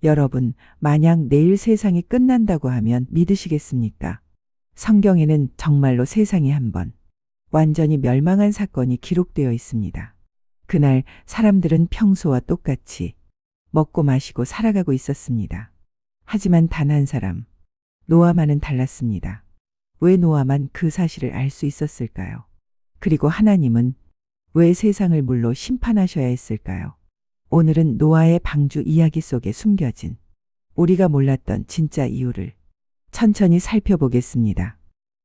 여러분, 만약 내일 세상이 끝난다고 하면 믿으시겠습니까? 성경에는 정말로 세상이 한번 완전히 멸망한 사건이 기록되어 있습니다. 그날 사람들은 평소와 똑같이 먹고 마시고 살아가고 있었습니다. 하지만 단 한 사람, 노아만은 달랐습니다. 왜 노아만 그 사실을 알 수 있었을까요? 그리고 하나님은 왜 세상을 물로 심판하셔야 했을까요? 오늘은 노아의 방주 이야기 속에 숨겨진 우리가 몰랐던 진짜 이유를 천천히 살펴보겠습니다.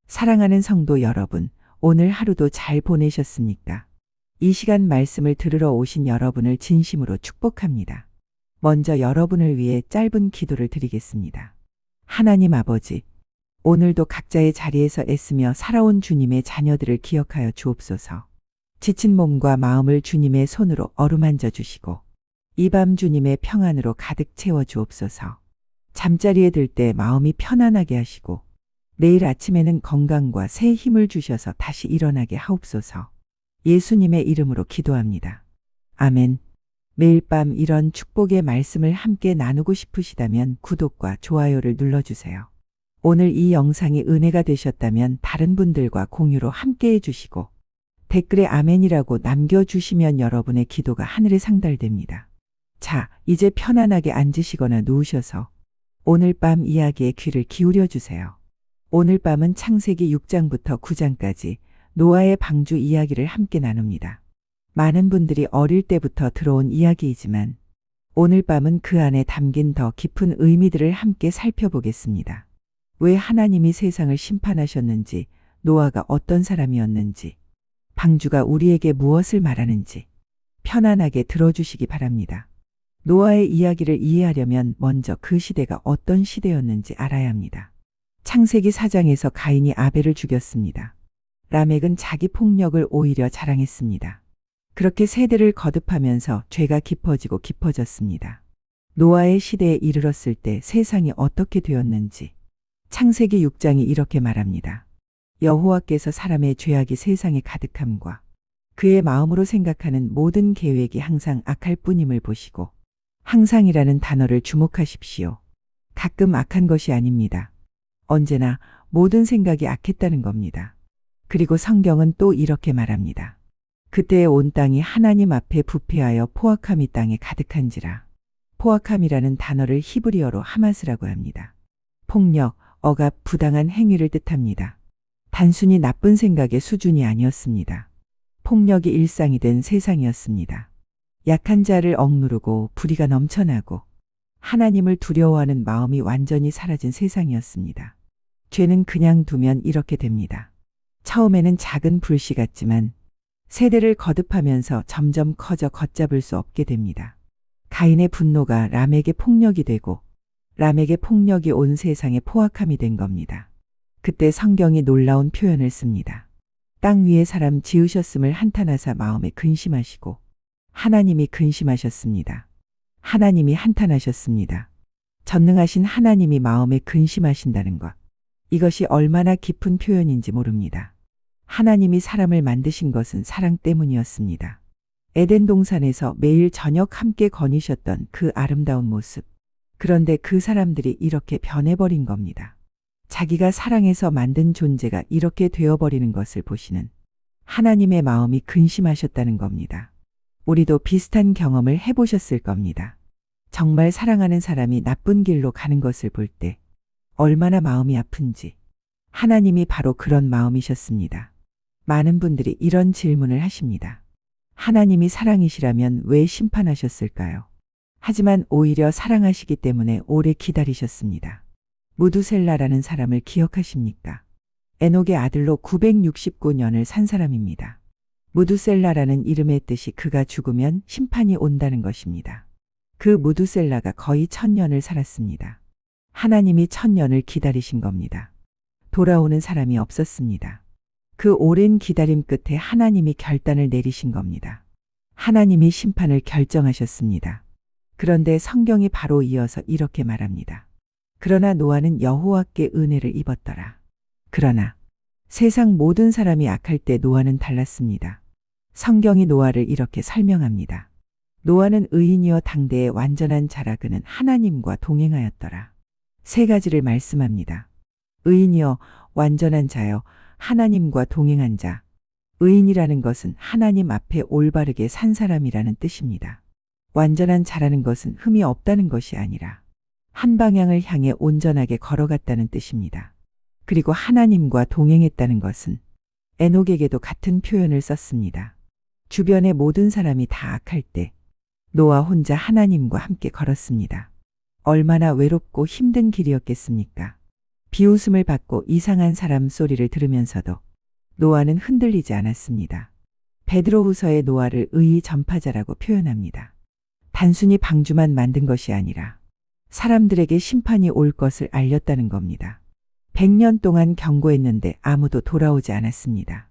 사랑하는 성도 여러분, 오늘 하루도 잘 보내셨습니까? 이 시간 말씀을 들으러 오신 여러분을 진심으로 축복합니다. 먼저 여러분을 위해 짧은 기도를 드리겠습니다. 하나님 아버지, 오늘도 각자의 자리에서 애쓰며 살아온 주님의 자녀들을 기억하여 주옵소서. 지친 몸과 마음을 주님의 손으로 어루만져 주시고 이 밤 주님의 평안으로 가득 채워 주옵소서. 잠자리에 들 때 마음이 편안하게 하시고 내일 아침에는 건강과 새 힘을 주셔서 다시 일어나게 하옵소서. 예수님의 이름으로 기도합니다. 아멘. 매일 밤 이런 축복의 말씀을 함께 나누고 싶으시다면 구독과 좋아요를 눌러주세요. 오늘 이 영상이 은혜가 되셨다면 다른 분들과 공유로 함께 해주시고 댓글에 아멘이라고 남겨주시면 여러분의 기도가 하늘에 상달됩니다. 자, 이제 편안하게 앉으시거나 누우셔서 오늘 밤 이야기에 귀를 기울여 주세요. 오늘 밤은 창세기 6장부터 9장까지 노아의 방주 이야기를 함께 나눕니다. 많은 분들이 어릴 때부터 들어온 이야기이지만 오늘 밤은 그 안에 담긴 더 깊은 의미들을 함께 살펴보겠습니다. 왜 하나님이 세상을 심판하셨는지, 노아가 어떤 사람이었는지, 방주가 우리에게 무엇을 말하는지 편안하게 들어주시기 바랍니다. 노아의 이야기를 이해하려면 먼저 그 시대가 어떤 시대였는지 알아야 합니다. 창세기 4장에서 가인이 아벨을 죽였습니다. 라멕은 자기 폭력을 오히려 자랑했습니다. 그렇게 세대를 거듭하면서 죄가 깊어지고 깊어졌습니다. 노아의 시대에 이르렀을 때 세상이 어떻게 되었는지 창세기 6장이 이렇게 말합니다. 여호와께서 사람의 죄악이 세상에 가득함과 그의 마음으로 생각하는 모든 계획이 항상 악할 뿐임을 보시고 항상이라는 단어를 주목하십시오. 가끔 악한 것이 아닙니다. 언제나 모든 생각이 악했다는 겁니다. 그리고 성경은 또 이렇게 말합니다. 그때의 온 땅이 하나님 앞에 부패하여 포악함이 땅에 가득한지라. 포악함이라는 단어를 히브리어로 하마스라고 합니다. 폭력, 억압, 부당한 행위를 뜻합니다. 단순히 나쁜 생각의 수준이 아니었습니다. 폭력이 일상이 된 세상이었습니다. 약한 자를 억누르고 불의가 넘쳐나고 하나님을 두려워하는 마음이 완전히 사라진 세상이었습니다. 죄는 그냥 두면 이렇게 됩니다. 처음에는 작은 불씨 같지만 세대를 거듭하면서 점점 커져 걷잡을 수 없게 됩니다. 가인의 분노가 라멕의 폭력이 되고 라멕의 폭력이 온 세상에 포악함이 된 겁니다. 그때 성경이 놀라운 표현을 씁니다. 땅 위에 사람 지으셨음을 한탄하사 마음에 근심하시고 하나님이 근심하셨습니다. 하나님이 한탄하셨습니다. 전능하신 하나님이 마음에 근심하신다는 것. 이것이 얼마나 깊은 표현인지 모릅니다. 하나님이 사람을 만드신 것은 사랑 때문이었습니다. 에덴 동산에서 매일 저녁 함께 거니셨던 그 아름다운 모습. 그런데 그 사람들이 이렇게 변해버린 겁니다. 자기가 사랑해서 만든 존재가 이렇게 되어버리는 것을 보시는 하나님의 마음이 근심하셨다는 겁니다. 우리도 비슷한 경험을 해보셨을 겁니다. 정말 사랑하는 사람이 나쁜 길로 가는 것을 볼 때 얼마나 마음이 아픈지. 하나님이 바로 그런 마음이셨습니다. 많은 분들이 이런 질문을 하십니다. 하나님이 사랑이시라면 왜 심판하셨을까요? 하지만 오히려 사랑하시기 때문에 오래 기다리셨습니다. 무두셀라라는 사람을 기억하십니까? 에녹의 아들로 969년을 산 사람입니다. 무두셀라라는 이름의 뜻이 그가 죽으면 심판이 온다는 것입니다. 그 무두셀라가 거의 1000년을 살았습니다. 하나님이 1000년을 기다리신 겁니다. 돌아오는 사람이 없었습니다. 그 오랜 기다림 끝에 하나님이 결단을 내리신 겁니다. 하나님이 심판을 결정하셨습니다. 그런데 성경이 바로 이어서 이렇게 말합니다. 그러나 노아는 여호와께 은혜를 입었더라. 그러나 세상 모든 사람이 악할 때 노아는 달랐습니다. 성경이 노아를 이렇게 설명합니다. 노아는 의인이여 당대의 완전한 자라. 그는 하나님과 동행하였더라. 세 가지를 말씀합니다. 의인이여 완전한 자여 하나님과 동행한 자. 의인이라는 것은 하나님 앞에 올바르게 산 사람이라는 뜻입니다. 완전한 자라는 것은 흠이 없다는 것이 아니라 한 방향을 향해 온전하게 걸어갔다는 뜻입니다. 그리고 하나님과 동행했다는 것은 에녹에게도 같은 표현을 썼습니다. 주변의 모든 사람이 다 악할 때 노아 혼자 하나님과 함께 걸었습니다. 얼마나 외롭고 힘든 길이었겠습니까? 비웃음을 받고 이상한 사람 소리를 들으면서도 노아는 흔들리지 않았습니다. 베드로후서의 노아를 의의 전파자라고 표현합니다. 단순히 방주만 만든 것이 아니라 사람들에게 심판이 올 것을 알렸다는 겁니다. 100년 동안 경고했는데 아무도 돌아오지 않았습니다.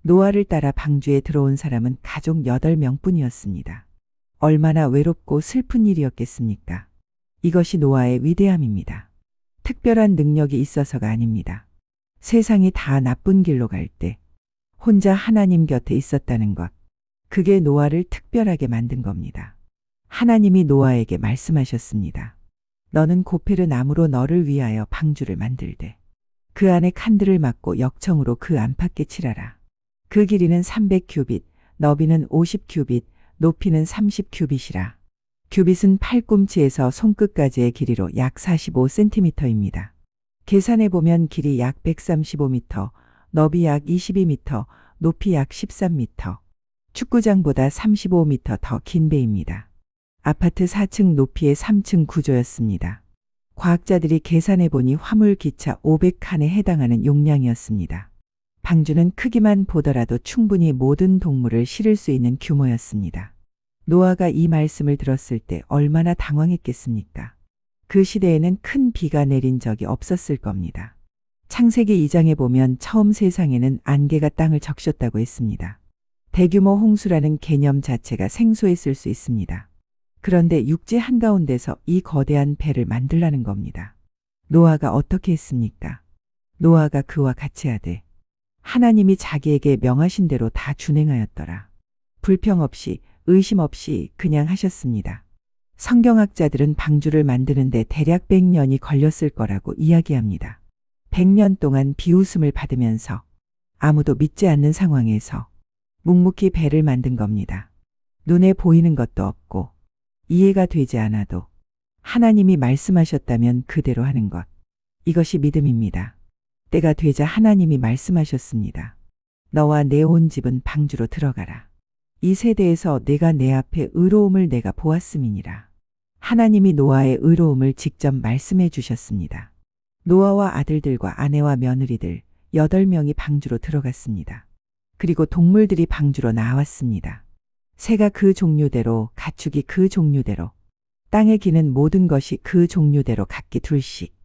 노아를 따라 방주에 들어온 사람은 가족 8명뿐이었습니다. 얼마나 외롭고 슬픈 일이었겠습니까? 이것이 노아의 위대함입니다. 특별한 능력이 있어서가 아닙니다. 세상이 다 나쁜 길로 갈 때 혼자 하나님 곁에 있었다는 것. 그게 노아를 특별하게 만든 겁니다. 하나님이 노아에게 말씀하셨습니다. 너는 고페르 나무로 너를 위하여 방주를 만들되 그 안에 칸들을 막고 역청으로 그 안팎에 칠하라. 그 길이는 300규빗, 너비는 50규빗, 높이는 30규빗이라. 규빗은 팔꿈치에서 손끝까지의 길이로 약 45cm입니다. 계산해 보면 길이 약 135m, 너비 약 22m, 높이 약 13m. 축구장보다 35m 더 긴 배입니다. 아파트 4층 높이의 3층 구조였습니다. 과학자들이 계산해 보니 화물기차 500칸에 해당하는 용량이었습니다. 방주는 크기만 보더라도 충분히 모든 동물을 실을 수 있는 규모였습니다. 노아가 이 말씀을 들었을 때 얼마나 당황했겠습니까? 그 시대에는 큰 비가 내린 적이 없었을 겁니다. 창세기 2장에 보면 처음 세상에는 안개가 땅을 적셨다고 했습니다. 대규모 홍수라는 개념 자체가 생소했을 수 있습니다. 그런데 육지 한가운데서 이 거대한 배를 만들라는 겁니다. 노아가 어떻게 했습니까? 노아가 그와 같이 하되 하나님이 자기에게 명하신 대로 다 준행하였더라. 불평 없이 의심 없이 그냥 하셨습니다. 성경학자들은 방주를 만드는데 대략 100년이 걸렸을 거라고 이야기합니다. 100년 동안 비웃음을 받으면서 아무도 믿지 않는 상황에서 묵묵히 배를 만든 겁니다. 눈에 보이는 것도 없고 이해가 되지 않아도 하나님이 말씀하셨다면 그대로 하는 것. 이것이 믿음입니다. 때가 되자 하나님이 말씀하셨습니다. 너와 내 온 집은 방주로 들어가라. 이 세대에서 내가 내 앞에 의로움을 내가 보았음이니라. 하나님이 노아의 의로움을 직접 말씀해 주셨습니다. 노아와 아들들과 아내와 며느리들 8명이 방주로 들어갔습니다. 그리고 동물들이 방주로 나왔습니다. 새가 그 종류대로, 가축이 그 종류대로, 땅에 기는 모든 것이 그 종류대로 각기 둘씩.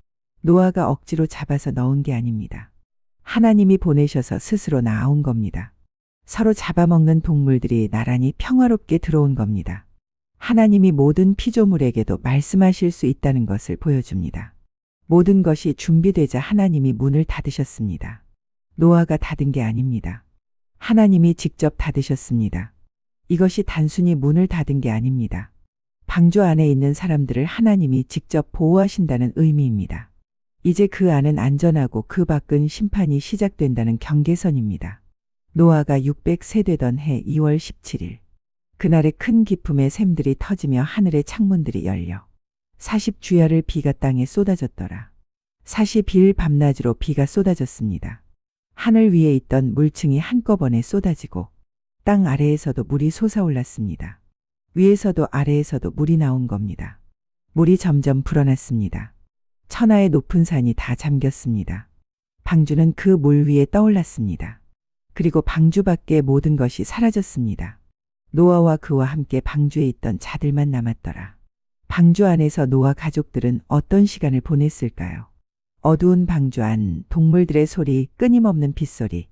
노아가 억지로 잡아서 넣은 게 아닙니다. 하나님이 보내셔서 스스로 나온 겁니다. 서로 잡아먹는 동물들이 나란히 평화롭게 들어온 겁니다. 하나님이 모든 피조물에게도 말씀하실 수 있다는 것을 보여줍니다. 모든 것이 준비되자 하나님이 문을 닫으셨습니다. 노아가 닫은 게 아닙니다. 하나님이 직접 닫으셨습니다. 이것이 단순히 문을 닫은 게 아닙니다. 방주 안에 있는 사람들을 하나님이 직접 보호하신다는 의미입니다. 이제 그 안은 안전하고 그 밖은 심판이 시작된다는 경계선입니다. 노아가 600세 되던 해 2월 17일. 그날의 큰 기품의 샘들이 터지며 하늘의 창문들이 열려 40주야를 비가 땅에 쏟아졌더라. 40일 밤낮으로 비가 쏟아졌습니다. 하늘 위에 있던 물층이 한꺼번에 쏟아지고 땅 아래에서도 물이 솟아올랐습니다. 위에서도 아래에서도 물이 나온 겁니다. 물이 점점 불어났습니다. 천하의 높은 산이 다 잠겼습니다. 방주는 그 물 위에 떠올랐습니다. 그리고 방주 밖의 모든 것이 사라졌습니다. 노아와 그와 함께 방주에 있던 자들만 남았더라. 방주 안에서 노아 가족들은 어떤 시간을 보냈을까요? 어두운 방주 안, 동물들의 소리, 끊임없는 빗소리,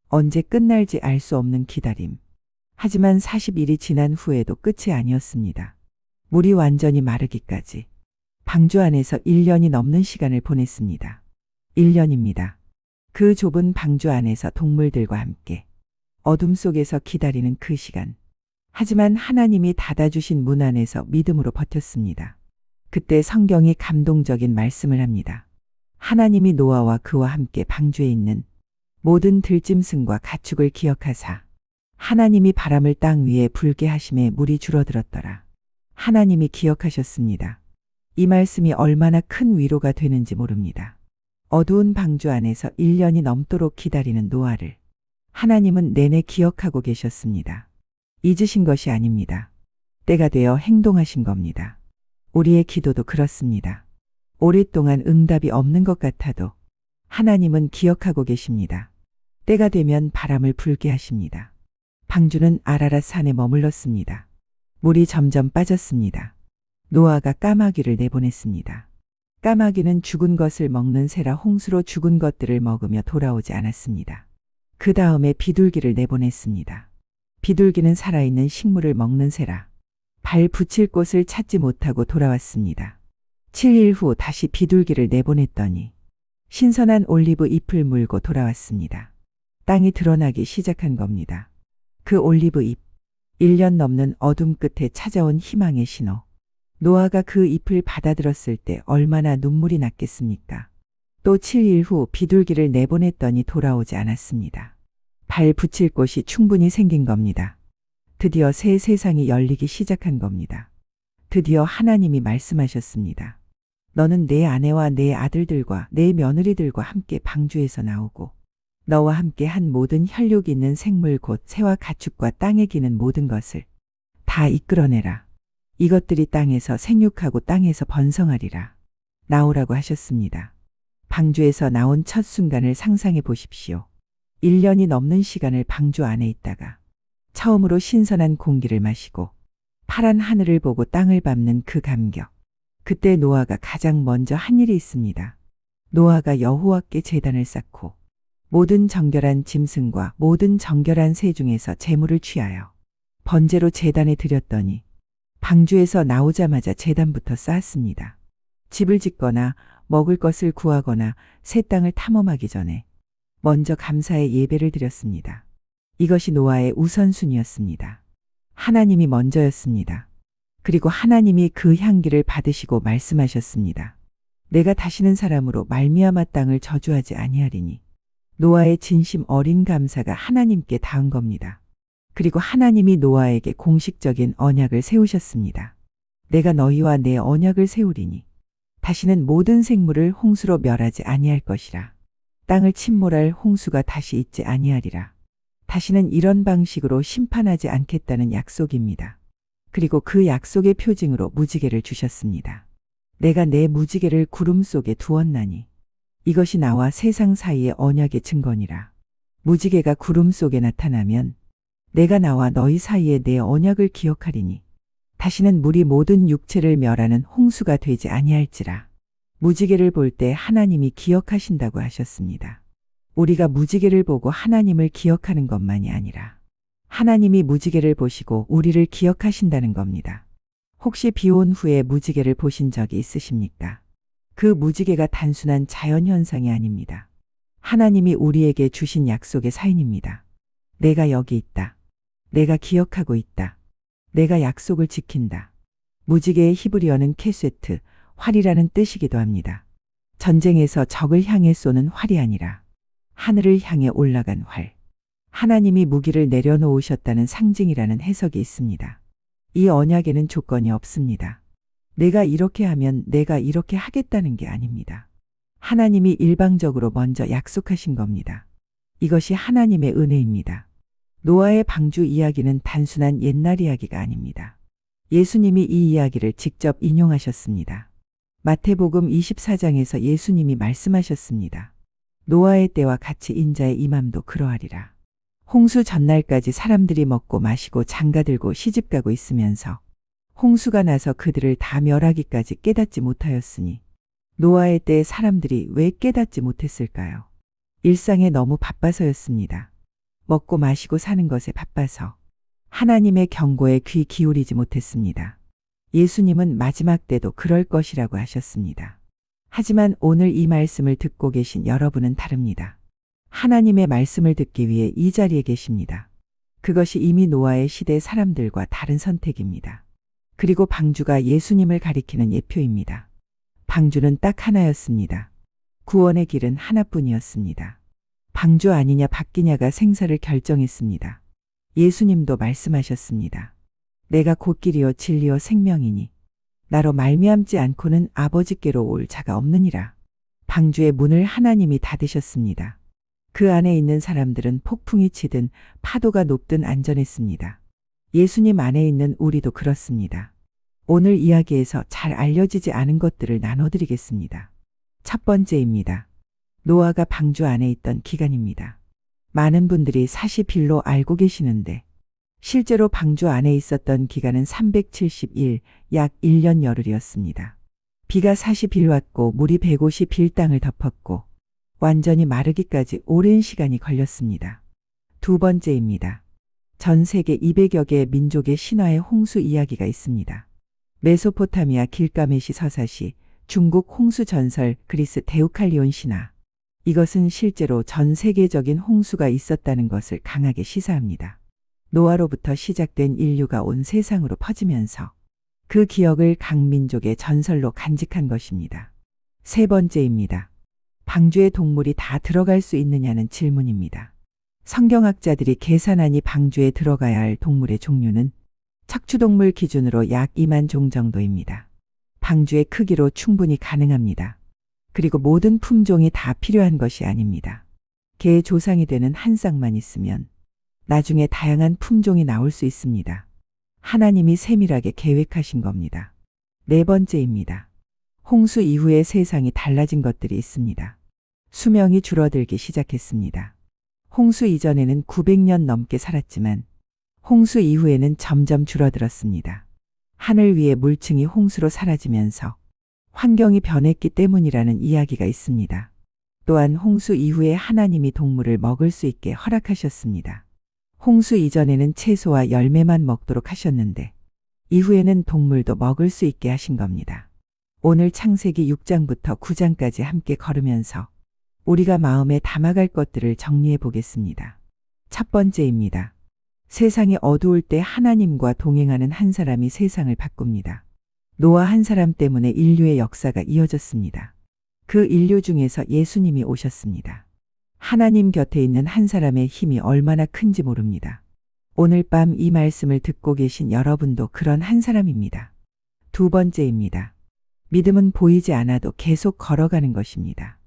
언제 끝날지 알 수 없는 기다림. 하지만 40일이 지난 후에도 끝이 아니었습니다. 물이 완전히 마르기까지 방주 안에서 1년이 넘는 시간을 보냈습니다. 1년입니다. 그 좁은 방주 안에서 동물들과 함께 어둠 속에서 기다리는 그 시간. 하지만 하나님이 닫아주신 문 안에서 믿음으로 버텼습니다. 그때 성경이 감동적인 말씀을 합니다. 하나님이 노아와 그와 함께 방주에 있는 모든 들짐승과 가축을 기억하사 하나님이 바람을 땅 위에 불게 하심에 물이 줄어들었더라. 하나님이 기억하셨습니다. 이 말씀이 얼마나 큰 위로가 되는지 모릅니다. 어두운 방주 안에서 1년이 넘도록 기다리는 노아를 하나님은 내내 기억하고 계셨습니다. 잊으신 것이 아닙니다. 때가 되어 행동하신 겁니다. 우리의 기도도 그렇습니다. 오랫동안 응답이 없는 것 같아도 하나님은 기억하고 계십니다. 때가 되면 바람을 불게 하십니다. 방주는 아라랏 산에 머물렀습니다. 물이 점점 빠졌습니다. 노아가 까마귀를 내보냈습니다. 까마귀는 죽은 것을 먹는 새라 홍수로 죽은 것들을 먹으며 돌아오지 않았습니다. 그 다음에 비둘기를 내보냈습니다. 비둘기는 살아있는 식물을 먹는 새라 발 붙일 곳을 찾지 못하고 돌아왔습니다. 7일 후 다시 비둘기를 내보냈더니 신선한 올리브 잎을 물고 돌아왔습니다. 땅이 드러나기 시작한 겁니다. 그 올리브 잎, 1년 넘는 어둠 끝에 찾아온 희망의 신호. 노아가 그 잎을 받아들었을 때 얼마나 눈물이 났겠습니까? 또 7일 후 비둘기를 내보냈더니 돌아오지 않았습니다. 발 붙일 곳이 충분히 생긴 겁니다. 드디어 새 세상이 열리기 시작한 겁니다. 드디어 하나님이 말씀하셨습니다. 너는 내 아내와 내 아들들과 내 며느리들과 함께 방주에서 나오고 너와 함께 한 모든 혈육 있는 생물 곧 새와 가축과 땅에 기는 모든 것을 다 이끌어내라. 이것들이 땅에서 생육하고 땅에서 번성하리라. 나오라고 하셨습니다. 방주에서 나온 첫 순간을 상상해 보십시오. 1년이 넘는 시간을 방주 안에 있다가 처음으로 신선한 공기를 마시고 파란 하늘을 보고 땅을 밟는 그 감격. 그때 노아가 가장 먼저 한 일이 있습니다. 노아가 여호와께 제단을 쌓고 모든 정결한 짐승과 모든 정결한 새 중에서 제물을 취하여 번제로 제단에 드렸더니 방주에서 나오자마자 제단부터 쌓았습니다. 집을 짓거나 먹을 것을 구하거나 새 땅을 탐험하기 전에 먼저 감사의 예배를 드렸습니다. 이것이 노아의 우선순위였습니다. 하나님이 먼저였습니다. 그리고 하나님이 그 향기를 받으시고 말씀하셨습니다. 내가 다시는 사람으로 말미암아 땅을 저주하지 아니하리니. 노아의 진심 어린 감사가 하나님께 닿은 겁니다. 그리고 하나님이 노아에게 공식적인 언약을 세우셨습니다. 내가 너희와 내 언약을 세우리니 다시는 모든 생물을 홍수로 멸하지 아니할 것이라. 땅을 침몰할 홍수가 다시 있지 아니하리라. 다시는 이런 방식으로 심판하지 않겠다는 약속입니다. 그리고 그 약속의 표징으로 무지개를 주셨습니다. 내가 내 무지개를 구름 속에 두었나니 이것이 나와 세상 사이의 언약의 증거니라. 무지개가 구름 속에 나타나면 내가 나와 너희 사이에 내 언약을 기억하리니 다시는 물이 모든 육체를 멸하는 홍수가 되지 아니할지라. 무지개를 볼 때 하나님이 기억하신다고 하셨습니다. 우리가 무지개를 보고 하나님을 기억하는 것만이 아니라 하나님이 무지개를 보시고 우리를 기억하신다는 겁니다. 혹시 비온 후에 무지개를 보신 적이 있으십니까? 그 무지개가 단순한 자연현상이 아닙니다. 하나님이 우리에게 주신 약속의 사인입니다. 내가 여기 있다. 내가 기억하고 있다. 내가 약속을 지킨다. 무지개의 히브리어는 케세트, 활이라는 뜻이기도 합니다. 전쟁에서 적을 향해 쏘는 활이 아니라 하늘을 향해 올라간 활. 하나님이 무기를 내려놓으셨다는 상징이라는 해석이 있습니다. 이 언약에는 조건이 없습니다. 내가 이렇게 하면 내가 이렇게 하겠다는 게 아닙니다. 하나님이 일방적으로 먼저 약속하신 겁니다. 이것이 하나님의 은혜입니다. 노아의 방주 이야기는 단순한 옛날 이야기가 아닙니다. 예수님이 이 이야기를 직접 인용하셨습니다. 마태복음 24장에서 예수님이 말씀하셨습니다. 노아의 때와 같이 인자의 임함도 그러하리라. 홍수 전날까지 사람들이 먹고 마시고 장가들고 시집가고 있으면서 홍수가 나서 그들을 다 멸하기까지 깨닫지 못하였으니 노아의 때에 사람들이 왜 깨닫지 못했을까요? 일상에 너무 바빠서였습니다. 먹고 마시고 사는 것에 바빠서 하나님의 경고에 귀 기울이지 못했습니다. 예수님은 마지막 때도 그럴 것이라고 하셨습니다. 하지만 오늘 이 말씀을 듣고 계신 여러분은 다릅니다. 하나님의 말씀을 듣기 위해 이 자리에 계십니다. 그것이 이미 노아의 시대 사람들과 다른 선택입니다. 그리고 방주가 예수님을 가리키는 예표입니다. 방주는 딱 하나였습니다. 구원의 길은 하나뿐이었습니다. 방주 아니냐 바뀌냐가 생사를 결정했습니다. 예수님도 말씀하셨습니다. 내가 곧 길이요 진리요 생명이니 나로 말미암지 않고는 아버지께로 올 자가 없느니라. 방주의 문을 하나님이 닫으셨습니다. 그 안에 있는 사람들은 폭풍이 치든 파도가 높든 안전했습니다. 예수님 안에 있는 우리도 그렇습니다. 오늘 이야기에서 잘 알려지지 않은 것들을 나눠드리겠습니다. 첫 번째입니다. 노아가 방주 안에 있던 기간입니다. 많은 분들이 40일로 알고 계시는데 실제로 방주 안에 있었던 기간은 371, 약 1년 열흘이었습니다. 비가 40일 왔고 물이 150일 땅을 덮었고 완전히 마르기까지 오랜 시간이 걸렸습니다. 두 번째입니다. 전 세계 200여 개의 민족의 신화의 홍수 이야기가 있습니다. 메소포타미아 길가메시 서사시, 중국 홍수 전설, 그리스 데우칼리온 신화. 이것은 실제로 전 세계적인 홍수가 있었다는 것을 강하게 시사합니다. 노아로부터 시작된 인류가 온 세상으로 퍼지면서 그 기억을 각 민족의 전설로 간직한 것입니다. 세 번째입니다. 방주에 동물이 다 들어갈 수 있느냐는 질문입니다. 성경학자들이 계산하니 방주에 들어가야 할 동물의 종류는 척추동물 기준으로 약 2만 종 정도입니다. 방주의 크기로 충분히 가능합니다. 그리고 모든 품종이 다 필요한 것이 아닙니다. 개의 조상이 되는 한 쌍만 있으면 나중에 다양한 품종이 나올 수 있습니다. 하나님이 세밀하게 계획하신 겁니다. 네 번째입니다. 홍수 이후에 세상이 달라진 것들이 있습니다. 수명이 줄어들기 시작했습니다. 홍수 이전에는 900년 넘게 살았지만 홍수 이후에는 점점 줄어들었습니다. 하늘 위의 물층이 홍수로 사라지면서 환경이 변했기 때문이라는 이야기가 있습니다. 또한 홍수 이후에 하나님이 동물을 먹을 수 있게 허락하셨습니다. 홍수 이전에는 채소와 열매만 먹도록 하셨는데 이후에는 동물도 먹을 수 있게 하신 겁니다. 오늘 창세기 6장부터 9장까지 함께 걸으면서 우리가 마음에 담아갈 것들을 정리해 보겠습니다. 첫 번째입니다. 세상이 어두울 때 하나님과 동행하는 한 사람이 세상을 바꿉니다. 노아 한 사람 때문에 인류의 역사가 이어졌습니다. 그 인류 중에서 예수님이 오셨습니다. 하나님 곁에 있는 한 사람의 힘이 얼마나 큰지 모릅니다. 오늘 밤 이 말씀을 듣고 계신 여러분도 그런 한 사람입니다. 두 번째입니다. 믿음은 보이지 않아도 계속 걸어가는 것입니다.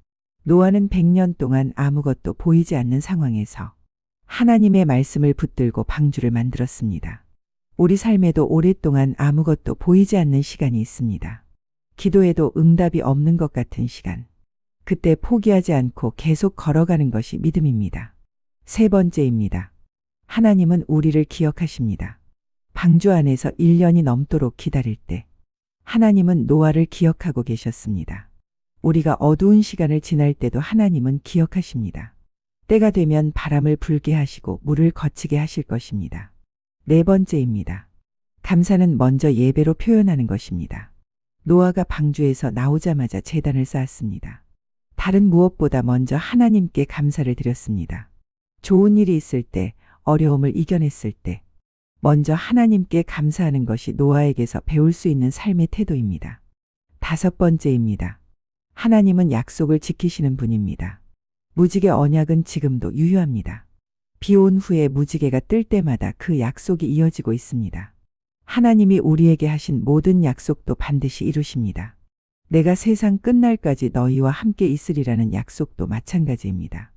노아는 100년 동안 아무것도 보이지 않는 상황에서 하나님의 말씀을 붙들고 방주를 만들었습니다. 우리 삶에도 오랫동안 아무것도 보이지 않는 시간이 있습니다. 기도해도 응답이 없는 것 같은 시간. 그때 포기하지 않고 계속 걸어가는 것이 믿음입니다. 세 번째입니다. 하나님은 우리를 기억하십니다. 방주 안에서 1년이 넘도록 기다릴 때 하나님은 노아를 기억하고 계셨습니다. 우리가 어두운 시간을 지날 때도 하나님은 기억하십니다. 때가 되면 바람을 불게 하시고 물을 거치게 하실 것입니다. 네 번째입니다. 감사는 먼저 예배로 표현하는 것입니다. 노아가 방주에서 나오자마자 제단을 쌓았습니다. 다른 무엇보다 먼저 하나님께 감사를 드렸습니다. 좋은 일이 있을 때, 어려움을 이겨냈을 때, 먼저 하나님께 감사하는 것이 노아에게서 배울 수 있는 삶의 태도입니다. 다섯 번째입니다. 하나님은 약속을 지키시는 분입니다. 무지개 언약은 지금도 유효합니다. 비 온 후에 무지개가 뜰 때마다 그 약속이 이어지고 있습니다. 하나님이 우리에게 하신 모든 약속도 반드시 이루십니다. 내가 세상 끝날까지 너희와 함께 있으리라는 약속도 마찬가지입니다.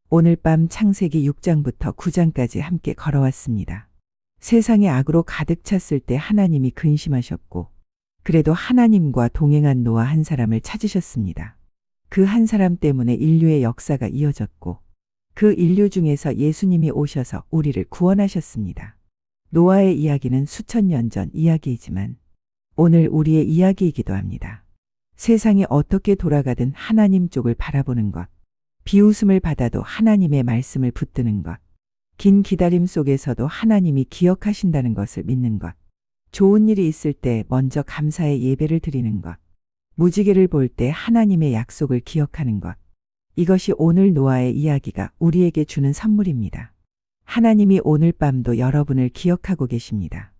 오늘 밤 창세기 6장부터 9장까지 함께 걸어왔습니다. 세상이 악으로 가득 찼을 때 하나님이 근심하셨고 그래도 하나님과 동행한 노아 한 사람을 찾으셨습니다. 그 한 사람 때문에 인류의 역사가 이어졌고 그 인류 중에서 예수님이 오셔서 우리를 구원하셨습니다. 노아의 이야기는 수천 년 전 이야기이지만 오늘 우리의 이야기이기도 합니다. 세상이 어떻게 돌아가든 하나님 쪽을 바라보는 것, 비웃음을 받아도 하나님의 말씀을 붙드는 것, 긴 기다림 속에서도 하나님이 기억하신다는 것을 믿는 것, 좋은 일이 있을 때 먼저 감사의 예배를 드리는 것, 무지개를 볼 때 하나님의 약속을 기억하는 것, 이것이 오늘 노아의 이야기가 우리에게 주는 선물입니다. 하나님이 오늘 밤도 여러분을 기억하고 계십니다.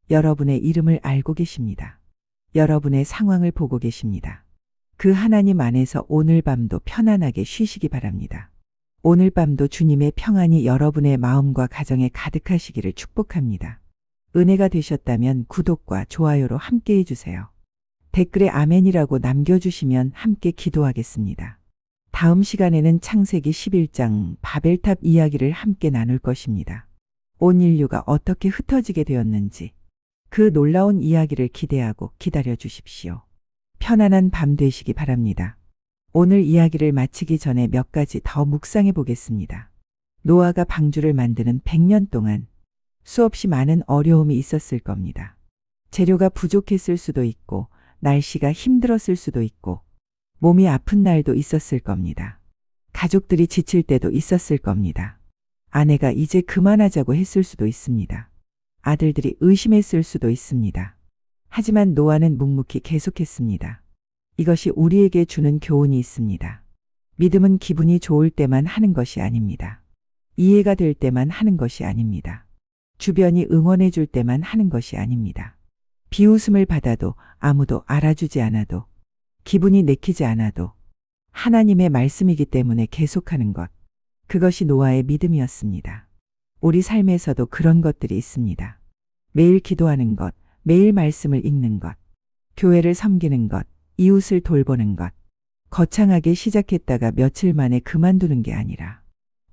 여러분의 이름을 알고 계십니다. 여러분의 상황을 보고 계십니다. 그 하나님 안에서 오늘 밤도 편안하게 쉬시기 바랍니다. 오늘 밤도 주님의 평안이 여러분의 마음과 가정에 가득하시기를 축복합니다. 은혜가 되셨다면 구독과 좋아요로 함께 해주세요. 댓글에 아멘이라고 남겨주시면 함께 기도하겠습니다. 다음 시간에는 창세기 11장 바벨탑 이야기를 함께 나눌 것입니다. 온 인류가 어떻게 흩어지게 되었는지 그 놀라운 이야기를 기대하고 기다려 주십시오. 편안한 밤 되시기 바랍니다. 오늘 이야기를 마치기 전에 몇 가지 더 묵상해 보겠습니다. 노아가 방주를 만드는 100년 동안 수없이 많은 어려움이 있었을 겁니다. 재료가 부족했을 수도 있고 날씨가 힘들었을 수도 있고 몸이 아픈 날도 있었을 겁니다. 가족들이 지칠 때도 있었을 겁니다. 아내가 이제 그만하자고 했을 수도 있습니다. 아들들이 의심했을 수도 있습니다. 하지만 노아는 묵묵히 계속했습니다. 이것이 우리에게 주는 교훈이 있습니다. 믿음은 기분이 좋을 때만 하는 것이 아닙니다. 이해가 될 때만 하는 것이 아닙니다. 주변이 응원해 줄 때만 하는 것이 아닙니다. 비웃음을 받아도 아무도 알아주지 않아도 기분이 내키지 않아도 하나님의 말씀이기 때문에 계속하는 것. 그것이 노아의 믿음이었습니다. 우리 삶에서도 그런 것들이 있습니다. 매일 기도하는 것, 매일 말씀을 읽는 것, 교회를 섬기는 것, 이웃을 돌보는 것. 거창하게 시작했다가 며칠 만에 그만두는 게 아니라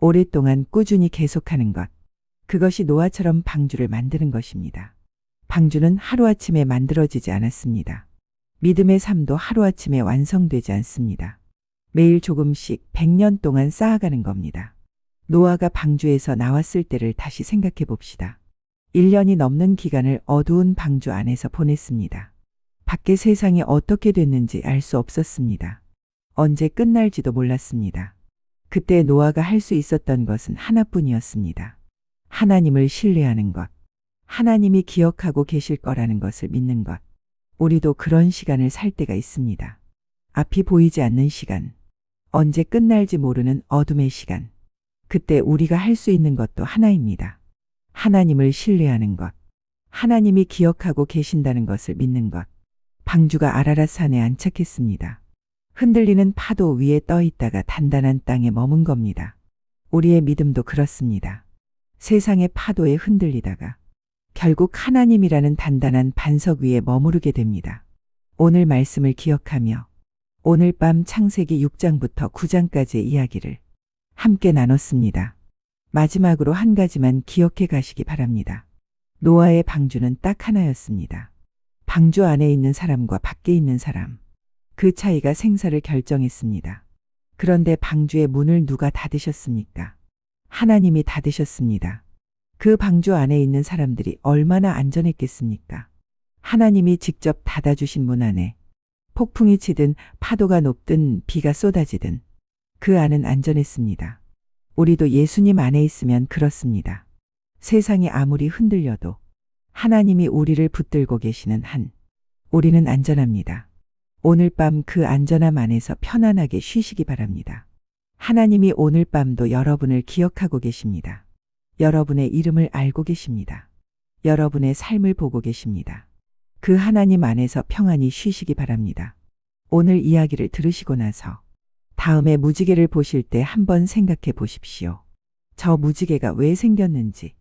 오랫동안 꾸준히 계속하는 것. 그것이 노아처럼 방주를 만드는 것입니다. 방주는 하루아침에 만들어지지 않았습니다. 믿음의 삶도 하루아침에 완성되지 않습니다. 매일 조금씩 100년 동안 쌓아가는 겁니다. 노아가 방주에서 나왔을 때를 다시 생각해 봅시다. 1년이 넘는 기간을 어두운 방주 안에서 보냈습니다. 밖의 세상이 어떻게 됐는지 알 수 없었습니다. 언제 끝날지도 몰랐습니다. 그때 노아가 할 수 있었던 것은 하나뿐이었습니다. 하나님을 신뢰하는 것. 하나님이 기억하고 계실 거라는 것을 믿는 것. 우리도 그런 시간을 살 때가 있습니다. 앞이 보이지 않는 시간. 언제 끝날지 모르는 어둠의 시간. 그때 우리가 할 수 있는 것도 하나입니다. 하나님을 신뢰하는 것. 하나님이 기억하고 계신다는 것을 믿는 것. 방주가 아라랏 산에 안착했습니다. 흔들리는 파도 위에 떠 있다가 단단한 땅에 머문 겁니다. 우리의 믿음도 그렇습니다. 세상의 파도에 흔들리다가 결국 하나님이라는 단단한 반석 위에 머무르게 됩니다. 오늘 말씀을 기억하며 오늘 밤 창세기 6장부터 9장까지의 이야기를 함께 나눴습니다. 마지막으로 한 가지만 기억해 가시기 바랍니다. 노아의 방주는 딱 하나였습니다. 방주 안에 있는 사람과 밖에 있는 사람. 그 차이가 생사를 결정했습니다. 그런데 방주의 문을 누가 닫으셨습니까? 하나님이 닫으셨습니다. 그 방주 안에 있는 사람들이 얼마나 안전했겠습니까? 하나님이 직접 닫아주신 문 안에 폭풍이 치든 파도가 높든 비가 쏟아지든 그 안은 안전했습니다. 우리도 예수님 안에 있으면 그렇습니다. 세상이 아무리 흔들려도 하나님이 우리를 붙들고 계시는 한 우리는 안전합니다. 오늘 밤 그 안전함 안에서 편안하게 쉬시기 바랍니다. 하나님이 오늘 밤도 여러분을 기억하고 계십니다. 여러분의 이름을 알고 계십니다. 여러분의 삶을 보고 계십니다. 그 하나님 안에서 평안히 쉬시기 바랍니다. 오늘 이야기를 들으시고 나서 다음에 무지개를 보실 때 한번 생각해 보십시오. 저 무지개가 왜 생겼는지,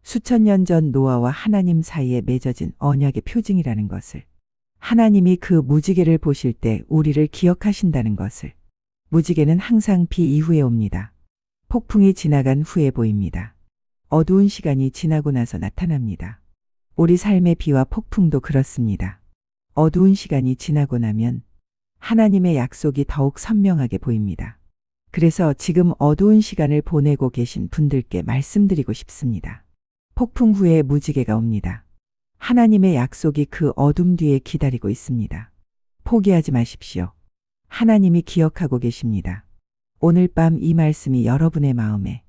수천 년 전 노아와 하나님 사이에 맺어진 언약의 표징이라는 것을, 하나님이 그 무지개를 보실 때 우리를 기억하신다는 것을. 무지개는 항상 비 이후에 옵니다. 폭풍이 지나간 후에 보입니다. 어두운 시간이 지나고 나서 나타납니다. 우리 삶의 비와 폭풍도 그렇습니다. 어두운 시간이 지나고 나면 하나님의 약속이 더욱 선명하게 보입니다. 그래서 지금 어두운 시간을 보내고 계신 분들께 말씀드리고 싶습니다. 폭풍 후에 무지개가 옵니다. 하나님의 약속이 그 어둠 뒤에 기다리고 있습니다. 포기하지 마십시오. 하나님이 기억하고 계십니다. 오늘 밤 이 말씀이 여러분의 마음에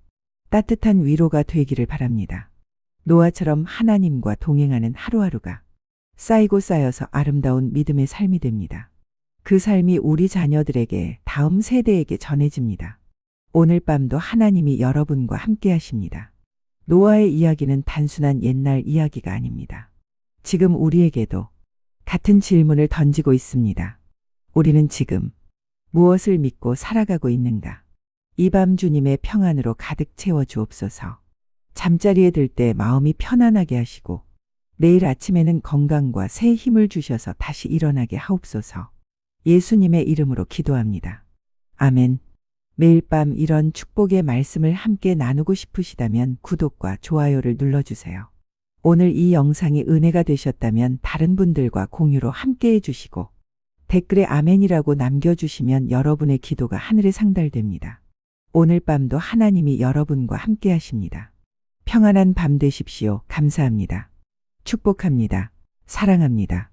따뜻한 위로가 되기를 바랍니다. 노아처럼 하나님과 동행하는 하루하루가 쌓이고 쌓여서 아름다운 믿음의 삶이 됩니다. 그 삶이 우리 자녀들에게, 다음 세대에게 전해집니다. 오늘 밤도 하나님이 여러분과 함께 하십니다. 노아의 이야기는 단순한 옛날 이야기가 아닙니다. 지금 우리에게도 같은 질문을 던지고 있습니다. 우리는 지금 무엇을 믿고 살아가고 있는가? 이 밤 주님의 평안으로 가득 채워 주옵소서. 잠자리에 들 때 마음이 편안하게 하시고 내일 아침에는 건강과 새 힘을 주셔서 다시 일어나게 하옵소서. 예수님의 이름으로 기도합니다. 아멘. 매일 밤 이런 축복의 말씀을 함께 나누고 싶으시다면 구독과 좋아요를 눌러주세요. 오늘 이 영상이 은혜가 되셨다면 다른 분들과 공유로 함께 해주시고 댓글에 아멘이라고 남겨주시면 여러분의 기도가 하늘에 상달됩니다. 오늘 밤도 하나님이 여러분과 함께 하십니다. 평안한 밤 되십시오. 감사합니다. 축복합니다. 사랑합니다.